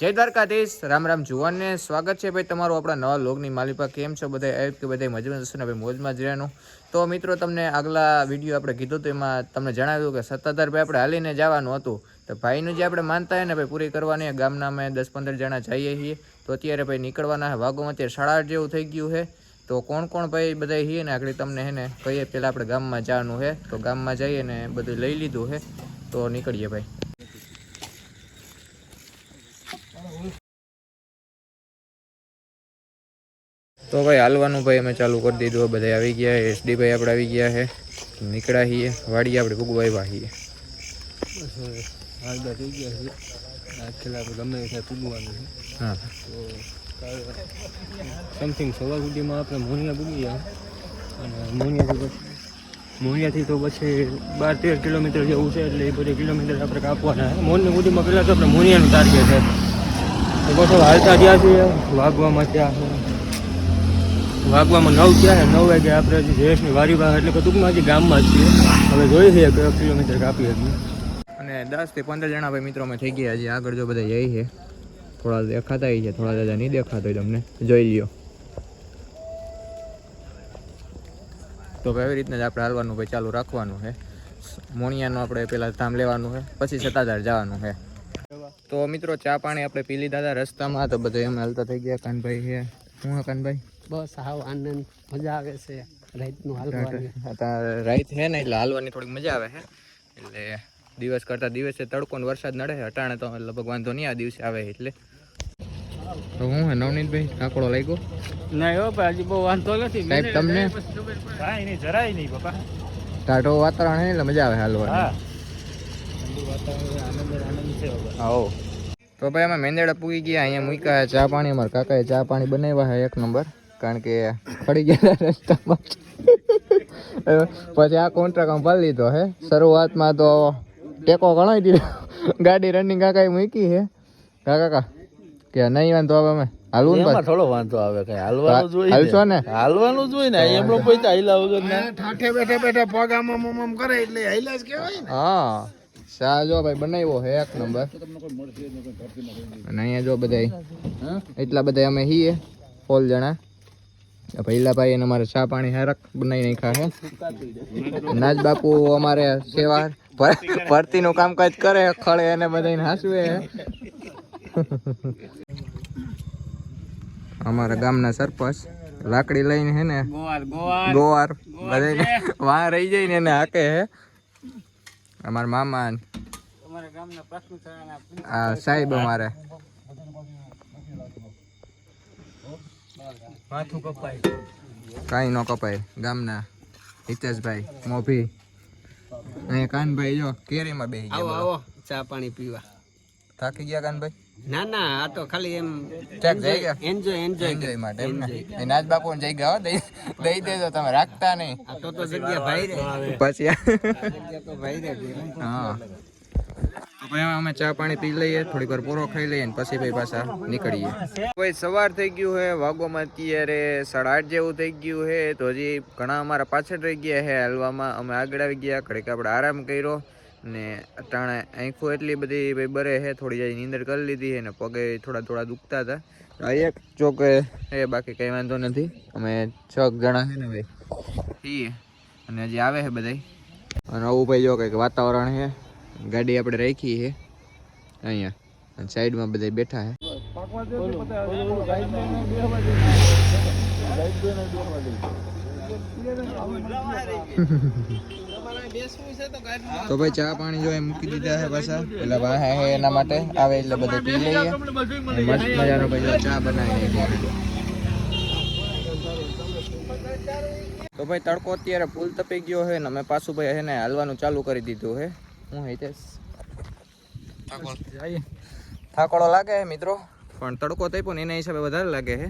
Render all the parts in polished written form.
જય દ્વારકાધીશ, રામ રામ જુવાનને સ્વાગત છે ભાઈ તમારું આપણા નવા લોગની માલિપા. કેમ છો બધા? આવ્યું કે બધા મજામાં જશે ને ભાઈ, મોજમાં જ રહેવાનું. તો મિત્રો તમને આગલા વિડીયો આપણે કીધું હતું એમાં તમને જણાવ્યું કે સત્તાધાર ભાઈ આપણે હાલીને જવાનું હતું. તો ભાઈનું જે આપણે માનતા હોય ને ભાઈ પૂરી કરવાની, ગામના અમે 10-15 જણા જઈએ છીએ. તો અત્યારે ભાઈ નીકળવાના વાગોમાં અત્યારે 8:30 જેવું થઈ ગયું છે. તો કોણ કોણ ભાઈ બધા છીએ ને આગળ તમને હે ને કહીએ. પહેલાં આપણે ગામમાં જવાનું છે, તો ગામમાં જઈએ ને બધું લઈ લીધું છે, તો નીકળીએ ભાઈ. તો ભાઈ હાલવાનું ભાઈ અમે ચાલુ કરી દીધું. બધા આવી ગયા. એસડી ભાઈ આપણે આવી ગયા છે, નીકળ્યા છીએ વાડીએ આપણે ભૂગવા આવ્યા છીએ. હાલતા થઈ ગયા છે. આજકાલ આપણે ગમે ત્યાં પૂગવાનું છે. હા, તો સમથિંગ સવાર સુધીમાં આપણે મોનિયા પૂગી ગયા. અને મોનિયાથી તો પછી 12-13 કિલોમીટર જેવું છે. એટલે એ બધી કિલોમીટર આપણે કાપવાના છે. મોનિયા સુધીમાં પહેલાં તો આપણે મોનિયાનું ટાર્ગેટ છે. તો પછી હાલતા ગયા છીએ. વાગવામાં ત્યાં વાગવામાં 9 થયા છે. 9 વાગે આપણે હજી જયેશની વારી પાસે એટલે કે ટૂંકમાં હજી ગામમાં જ છીએ. હવે જોઈએ છીએ કયો કિલોમીટર કાપી શકીએ. અને 10 થી 15 જણા ભાઈ મિત્રો અમે થઈ ગયા. હજી આગળ જો બધા જઈ છે, થોડા દેખાતા છે, થોડા દાદા નહીં દેખાતા હોય તમને જોઈ લ્યો. તો એવી રીતના જ આપણે હાલવાનું ભાઈ ચાલુ રાખવાનું છે. મોણિયાનું આપણે પહેલાં ધામ લેવાનું છે, પછી સત્તાધાર જવાનું છે. તો મિત્રો ચા પાણી આપણે પી લીધા હતા રસ્તામાં. તો બધા અમે હાલતા થઈ ગયા. કાનભાઈ છે. શું હે કાનભાઈ? બસ હાવ આનંદ, મજા આવે છે રાતનું હાલવાની. રાત છે ને એટલે હાલવાની થોડીક મજા આવે છે. એટલે દિવસ કરતાં દિવસે તડકો ને વરસાદ નડે છે. અટાણે તો લગભગ વાંધો નહીં, આ દિવસે આવે એટલે. તો હું હે નવનીતભાઈ, કાકડો લાગ્યો? ના હો હજી બહુ વાંધો નથી સાહેબ તમને? કાંઈ નહીં, જરાય નહીં બાપા. ટાઢો વાતાવરણ છે એટલે મજા આવે હાલવાની. આનંદ છે. આવો તો ભાઈ અમે મેંદેડા પૂગી ગયા. અહીંયા મૂક્યા ચા પાણી. અમારા કાકાએ ચા પાણી બનાવ્યા છે 1 નંબર, કારણ કે ખડી ગયા રસ્તામાં. પછી આ કોન્ટ્રાક્ટ ભરી લીધો હે. શરૂઆતમાં તો ટેકો ગણાવી દીધો. ગાડી રનિંગ કાકાએ મૂકી છે. કાકા કે નહીં વાંધો આવે, અમે હાલવું ને થોડો વાંધો આવે, કઈ હાલવાનું જોઈએ. હાલશો ને? હાલવાનું જોઈએ ને. એમનો પૈસા હાલ્યા વગર ને ઠાઠે બેઠા બેઠા પગ આમ કરે એટલે હાલ્યા જ કહેવાય ને. હા, ચા જો ભાઈ બનાવ્યો છે 1 નંબર. અને અહીંયા જો બધા એટલા બધા અમે છીએ 16 જણા. પહેલા ભાઈ એને અમારે ચા પાણી હેરક બનાવી નાખ્યા છે. નાજ બાપુ અમારે સેવા ભરતીનું કામકાજ કરે, ખળે અને બધાને હાસવે. અમારા ગામના સરપંચ લાકડી લઈને હે ને ગોવાર બધાને વાં રહી જાય ને એને હાકે હે. અમારા મામા આ સાહેબ અમારે માથું કપાય કાંઈ ન કપાય. ગામના હિતેશભાઈ મોભી. અહીંયા કાનભાઈ જો કેરીમાં બેસી ગયા. આવો ચા પાણી પીવા. થાકી ગયા કાનભાઈ? ના ના, આ તો ખાલી એમ ચેક જઈ ગયા એન્જોય માટે એમ ને. એ નાજ બાપુ જઈ ગયા દઈ દેજો, તમે રાખતા નહીં. આ તો જગ્યા ભાઈ રે પછી તો ભાઈ રે. હા, તો ભાઈ અમે ચા પાણી પી લઈએ, થોડીક વાર પોરો ખાઈ લઈએ ને પછી ભાઈ પાછા નીકળીએ. ભાઈ સવાર થઈ ગયું છે, વાગોમાં અત્યારે 8:30 જેવું થઈ ગયું છે. તો હજી ઘણા અમારા પાછળ રહી ગયા છે હાલવામાં. અમે આગળ આવી ગયા, ઘડીક આપણે આરામ કર્યો ને અટાણે આંખો એટલી બધી ભાઈ બરે છે, થોડી જાય નીંદર કરી લીધી છે ને પગે થોડા દુખતા હતા. એક ચોકે એ બાકી કંઈ વાંધો નથી. અમે 6 જણા છે ને ભાઈ છીએ અને હજી આવે છે બધા. અને આવું ભાઈ જો કંઈક વાતાવરણ છે. ગાડી આપણે રાખી છે અહીંયા અને સાઈડમાં બધા બેઠા છે. તો ભાઈ ચા પાણી જો મૂકી દીધા છે પાછા. એટલે વાહે એના માટે આવે એટલે બધા પી લઈએ. મસ્ત મજાનો ભાઈ ચા બનાવી નાખીએ. તો ભાઈ તડકો અત્યારે ફૂલ તપી ગયો છે ને અમે પાછું ભાઈ છે ને હાલવાનું ચાલુ કરી દીધું છે. હું હિતેશ થાકોડો લાગે છે મિત્રો, પણ તડકો તપ્યો ને એના હિસાબે વધારે લાગે છે.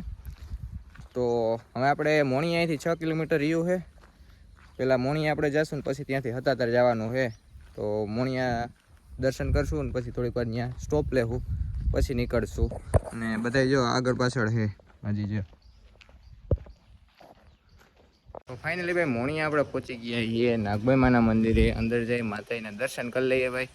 તો હવે આપણે મોણી અહીંથી 6 કિલોમીટર રહ્યું છે. પહેલાં મોણિયા આપણે જઈશું ને પછી ત્યાંથી સત્તાધાર જવાનું છે. તો મોણિયા દર્શન કરશું ને પછી થોડીક વાર ત્યાં સ્ટોપ લેવું, પછી નીકળશું. અને બધા જો આગળ પાછળ છે હજી જો. તો ફાઇનલી ભાઈ મોણિયા આપણે પહોંચી ગયા છીએ નાગભાઈ માના મંદિરે. અંદર જઈ માતાજીના દર્શન કરી લઈએ ભાઈ.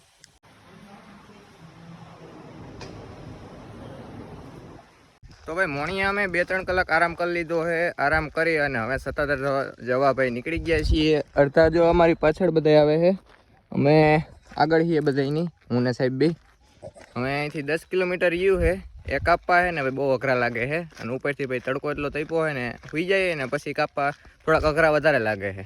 તો ભાઈ મોણિયા અમે 2-3 કલાક આરામ કરી લીધો છે. આરામ કરી અને હવે સત્તાધાર જવા ભાઈ નીકળી ગયા છીએ. અડધા જો અમારી પાછળ બધા આવે છે, અમે આગળ છીએ બધાની, હું ને સાહેબ બી. હવે અહીંથી 10 કિલોમીટર ગયું છે. એ કાપવા છે ને ભાઈ બહુ અઘરા લાગે છે, અને ઉપરથી ભાઈ તડકો એટલો તપ્યો હોય ને સુઈ જાય ને પછી કાપવા થોડાક અઘરા વધારે લાગે છે.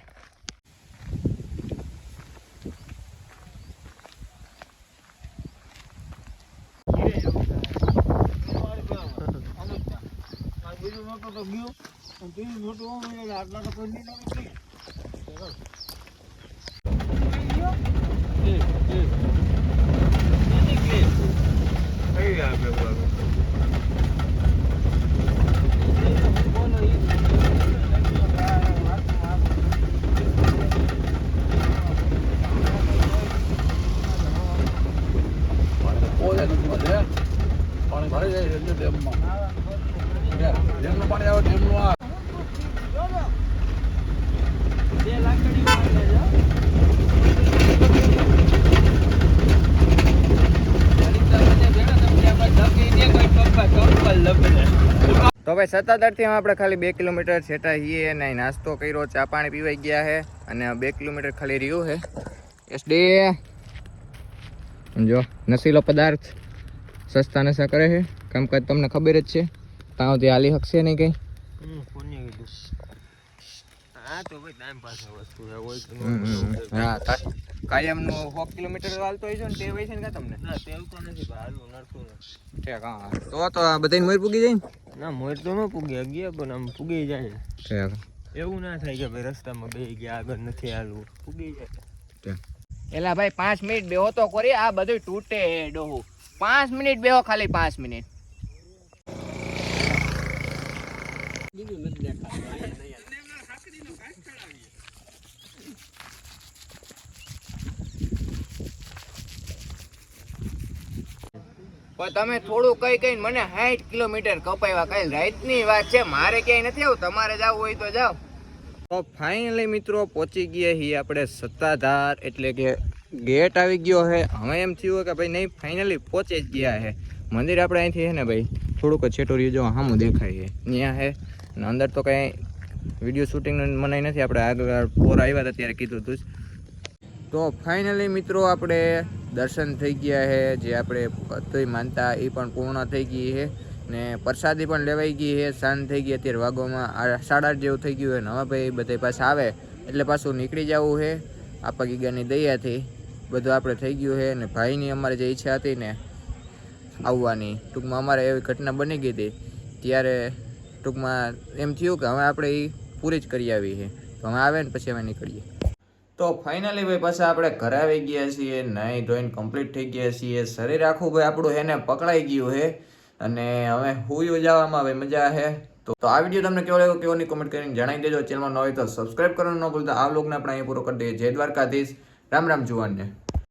તો ભાઈ સત્તાધારથી આપણે ખાલી 2 કિલોમીટર છેટા છીએ અને અહીં નાસ્તો કર્યો, ચા પાણી પીવાઈ ગયા છે અને 2 કિલોમીટર ખાલી રહ્યું છે. એસડી જો નશીલો પદાર્થ સસ્તા નશા કરે છે, કામકાજ તમને ખબર જ છે. ત્યાં સુધી હાલી શકશે નહીં કંઈ. હા કાયમનું 100 કિલોમીટર હાલતો હોય છે ને તે હોય છે ને કાં તમને? ઠીક હા, તો આ બધાને મોર પૂગી જાય ને? ના મોર તો ન પૂગે ગયા પણ આમ પૂગી જાય. ઠીક, એવું ના થાય કે ભાઈ રસ્તામાં બે ગયા આગળ નથી હાલવું, પૂગી જાય. એલા ભાઈ 5 મિનિટ બેહો તો કરી, આ બધું તૂટે ડોહું. 5 મિનિટ બેહો, ખાલી 5 મિનિટ. પણ તમે થોડું કઈ મને 60 કિલોમીટર કપાવ્યા. કઈ રાઈટની વાત છે, મારે ક્યાંય નથી આવું, તમારે જવું હોય તો જાઓ. તો ફાઇનલી મિત્રો પહોંચી ગયા છીએ આપણે સત્તાધાર, એટલે કે ગેટ આવી ગયો છે. હવે એમ થયું કે ભાઈ નહીં ફાઇનલી પહોંચી જ ગયા છે. મંદિર આપણે અહીંથી છે ને ભાઈ થોડુંક જ છેટો રહ્યું, જો સામું દેખાય છે ત્યાં છે. અને અંદર તો કંઈ વિડીયો શૂટિંગનું મનાઈ નથી, આપણે આગળ પોર આવ્યા હતા ત્યારે કીધું હતું જ. તો ફાઇનલી મિત્રો આપણે દર્શન થઈ ગયા છે, જે આપણે હતી માનતા એ પણ પૂર્ણ થઈ ગઈ છે ને પ્રસાદી પણ લેવાઈ ગઈ છે. સાંજ થઈ ગઈ, અત્યારે વાગોમાં 8:30 જેવું થઈ ગયું છે ને હવે ભાઈ બધા પાછા આવે એટલે પાછું નીકળી જવું છે. આપા ગીગાની દયાથી બધું આપણે થઈ ગયું છે. ને ભાઈની અમારે જે ઈચ્છા હતી ને આવવાની, ટૂંકમાં અમારે એવી ઘટના બની ગઈ હતી ત્યારે ટૂંકમાં એમ થયું કે હવે આપણે એ પૂરી જ કરી આવી છે, તો હવે આવે ને પછી અમે નીકળીએ. તો ફાઇનલી ભાઈ પાછા આપણે ઘરે આવી ગયા છીએ, નાઈ ધોઈને કમ્પ્લીટ થઈ ગયા છીએ. શરીર આખું ભાઈ આપણું એને પકડાઈ ગયું છે અને હવે હુઈ જવામાં ભાઈ મજા છે. તો આ વિડીયો તમને કેવો લાગ્યો કેવો નહીં કોમેન્ટ કરીને જણાવી દેજો. ચેનલમાં ન હોય તો સબસ્ક્રાઇબ કરવાનું ન ભૂલતા. આ વ્લોગને આપણે અહીં પૂરો કરી દઈએ. જય દ્વારકાધીશ, રામ રામ જુવાનને.